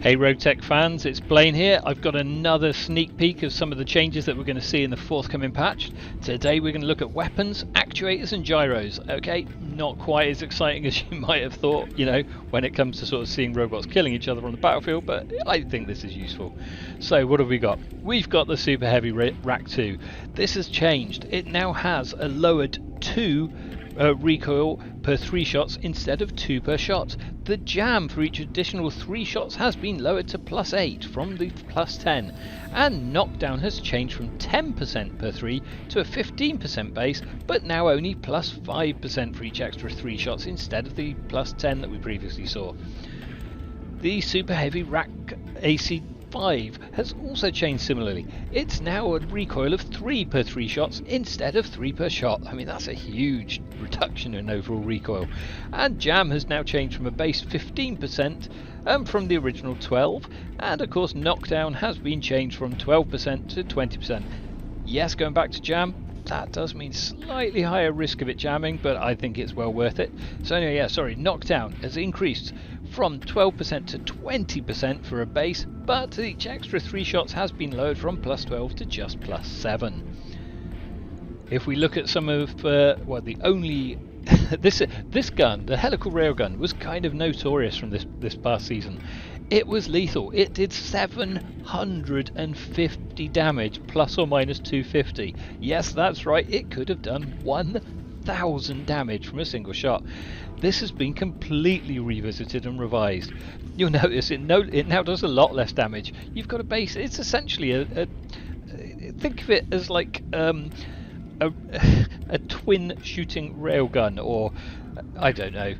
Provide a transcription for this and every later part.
Hey RogueTech fans, it's Blaine here. I've got another sneak peek of some of the changes that we're going to see in the forthcoming patch. Today we're going to look at weapons, actuators and gyros. Okay, not quite as exciting as you might have thought, you know, when it comes to sort of seeing robots killing each other on the battlefield, but I think this is useful. So what have we got? We've got the Super Heavy Rack 2. This has changed. It now has a lowered 2 recoil per 3 shots instead of 2 per shot. The jam for each additional 3 shots has been lowered to +8 from the +10, and knockdown has changed from 10% per 3 to a 15% base, but now only +5% for each extra 3 shots instead of the +10 that we previously saw. The Super Heavy Rack AC5 has also changed similarly. It's now a recoil of 3 per 3 shots instead of 3 per shot. I mean, that's a huge reduction in overall recoil. And jam has now changed from a base 15% from the original 12, and of course knockdown has been changed from 12% to 20%. Yes, going back to jam, that does mean slightly higher risk of it jamming, but I think it's well worth it. So anyway, yeah, sorry, knockdown has increased from 12% to 20% for a base, but each extra 3 shots has been lowered from +12 to just +7. If we look at some of, the only... this gun, the helical railgun, was kind of notorious from this past season. It was lethal. It did 750 damage, plus or minus 250. Yes, that's right, it could have done 1,000 damage from a single shot. This has been completely revisited and revised. You'll notice it now does a lot less damage. You've got a base, it's essentially think of it as like a twin shooting railgun, or I don't know.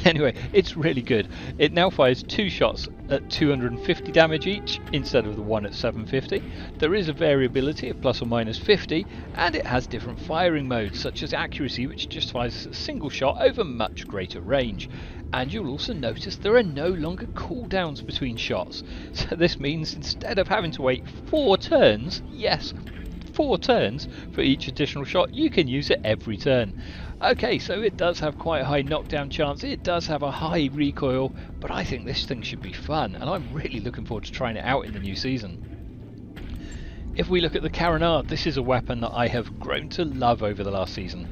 Anyway, it's really good. It now fires 2 shots at 250 damage each instead of the one at 750. There is a variability of plus or minus 50, and it has different firing modes such as accuracy, which just fires a single shot over much greater range. And you'll also notice there are no longer cooldowns between shots. So this means instead of having to wait 4 turns, yes, 4 turns for each additional shot, you can use it every turn. Okay, so it does have quite a high knockdown chance, it does have a high recoil, but I think this thing should be fun, and I'm really looking forward to trying it out in the new season. If we look at the Karen R, this is a weapon that I have grown to love over the last season.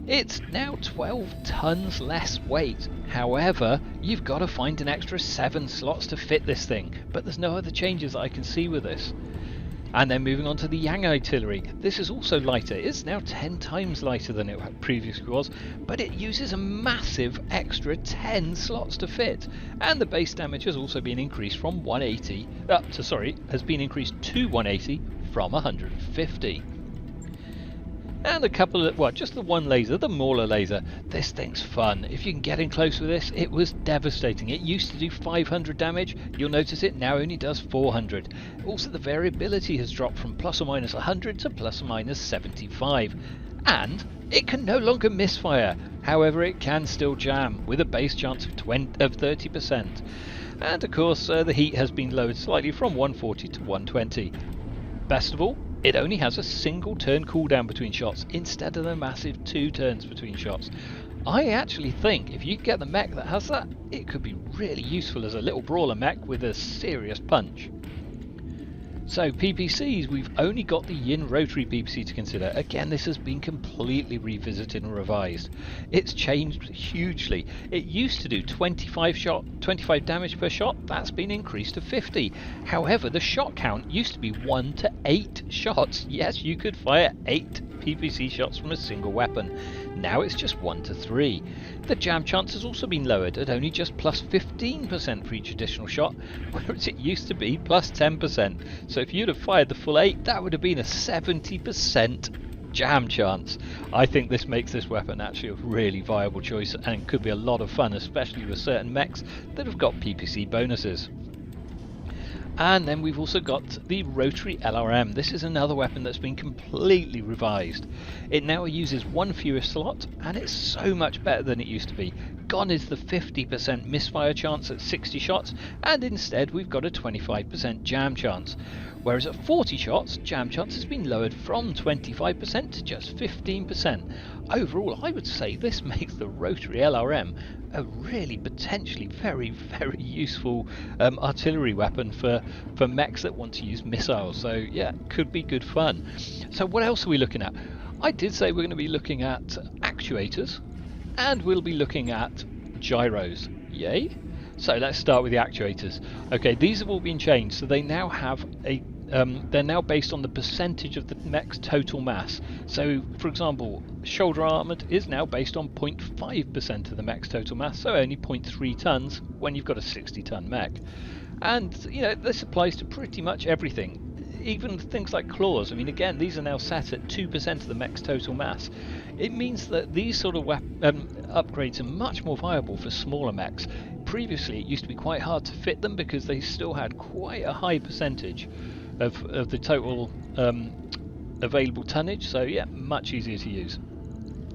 It's now 12 tons less weight. However, you've got to find an extra 7 slots to fit this thing, but there's no other changes that I can see with this. And then moving on to the Yang artillery, this is also lighter. It's now 10 times lighter than it previously was, but it uses a massive extra 10 slots to fit. And the base damage has also been increased from 180 has been increased to 180 from 150. And a couple of, just the one laser, the Mauler laser. This thing's fun. If you can get in close with this, it was devastating. It used to do 500 damage. You'll notice it now only does 400. Also, the variability has dropped from plus or minus 100 to plus or minus 75. And it can no longer misfire. However, it can still jam with a base chance of 30%. And of course, the heat has been lowered slightly from 140 to 120. Best of all, it only has a single turn cooldown between shots instead of the massive 2 turns between shots. I actually think if you get the mech that has that, it could be really useful as a little brawler mech with a serious punch. So PPCs, we've only got the Yin rotary PPC to consider. Again, this has been completely revisited and revised. It's changed hugely. It used to do 25 damage per shot. That's been increased to 50. However, the shot count used to be 1 to 8 shots. Yes, you could fire 8 PPC shots from a single weapon. Now it's just 1 to 3. The jam chance has also been lowered at only just plus 15% for each additional shot, whereas it used to be plus 10%. So if you'd have fired the full 8, that would have been a 70% jam chance. I think this makes this weapon actually a really viable choice and could be a lot of fun, especially with certain mechs that have got PPC bonuses. And then we've also got the rotary LRM. This is another weapon that's been completely revised. It now uses 1 fewer slot, and it's so much better than it used to be. Gone is the 50% misfire chance at 60 shots, and instead we've got a 25% jam chance. Whereas at 40 shots, jam chance has been lowered from 25% to just 15%. Overall, I would say this makes the rotary LRM a really potentially very, very useful artillery weapon for mechs that want to use missiles. So yeah, could be good fun. So what else are we looking at? I did say we're going to be looking at actuators, and we'll be looking at gyros. Yay! So let's start with the actuators. Okay, these have all been changed, so they now have a they're now based on the percentage of the mech's total mass. So, for example, shoulder armoured is now based on 0.5% of the mech's total mass, so only 0.3 tons when you've got a 60-ton mech. And, you know, this applies to pretty much everything. Even things like claws. I mean, again, these are now set at 2% of the mech's total mass. It means that these sort of upgrades are much more viable for smaller mechs. Previously, it used to be quite hard to fit them because they still had quite a high percentage of the total available tonnage, so yeah, much easier to use.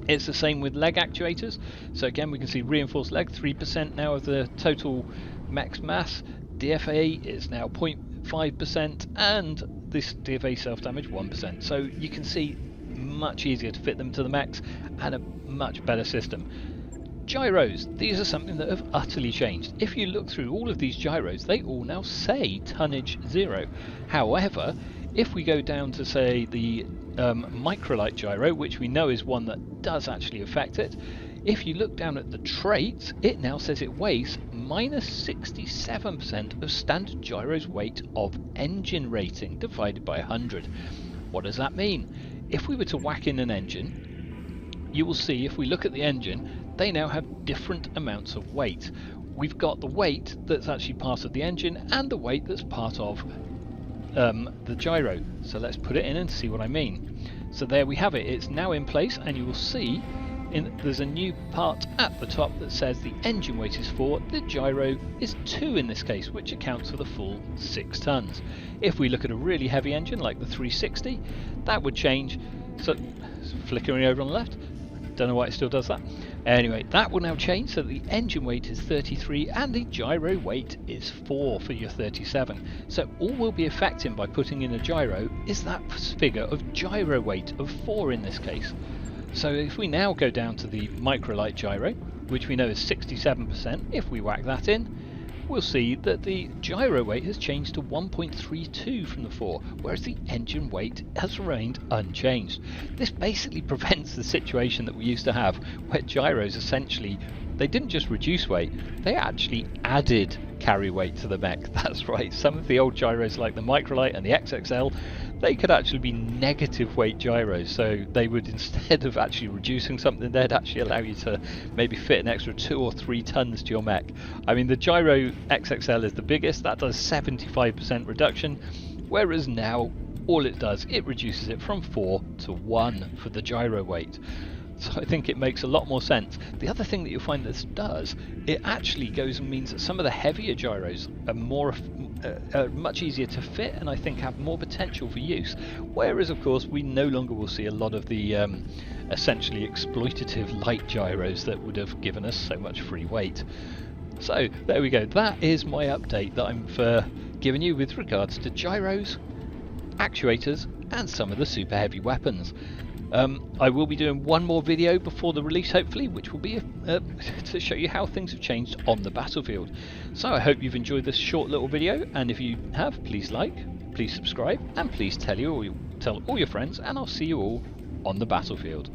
It's the same with leg actuators. So again, we can see reinforced leg, 3% now of the total mech's mass. DFA is now 0.5%, and this DFA self-damage 1%. So you can see much easier to fit them to the mechs and a much better system. Gyros, these are something that have utterly changed. If you look through all of these gyros, they all now say tonnage 0. However, if we go down to say the microlight gyro, which we know is one that does actually affect it, if you look down at the traits, it now says it weighs minus 67% of standard gyro's weight of engine rating divided by 100. What does that mean? If we were to whack in an engine, you will see if we look at the engine, they now have different amounts of weight. We've got the weight that's actually part of the engine and the weight that's part of the gyro. So let's put it in and see what I mean. So there we have it. It's now in place, and you will see there's a new part at the top that says the engine weight is 4, the gyro is 2 in this case, which accounts for the full 6 tons. If we look at a really heavy engine like the 360, that would change. So flickering over on the left, don't know why it still does that. Anyway, that will now change, so the engine weight is 33 and the gyro weight is 4 for your 37. So all we'll be affecting by putting in a gyro is that figure of gyro weight of 4 in this case. So if we now go down to the microlight gyro, which we know is 67%, if we whack that in, we'll see that the gyro weight has changed to 1.32 from the 4, whereas the engine weight has remained unchanged. This basically prevents the situation that we used to have, where gyros essentially, they didn't just reduce weight, they actually added carry weight to the mech. That's right, some of the old gyros like the microlight and the XXL, they could actually be negative weight gyros, so they would, instead of actually reducing something, they'd actually allow you to maybe fit an extra 2 or 3 tons to your mech. I mean, the Gyro XXL is the biggest, that does 75% reduction, whereas now all it does, it reduces it from 4 to 1 for the gyro weight. So I think it makes a lot more sense. The other thing that you'll find this does, it actually goes and means that some of the heavier gyros are much easier to fit, and I think have more potential for use. Whereas, of course, we no longer will see a lot of the essentially exploitative light gyros that would have given us so much free weight. So there we go. That is my update that I'm giving you with regards to gyros, actuators, and some of the super heavy weapons. I will be doing one more video before the release, hopefully, which will be to show you how things have changed on the battlefield. So I hope you've enjoyed this short little video, and if you have, please like, please subscribe, and please tell all your friends, and I'll see you all on the battlefield.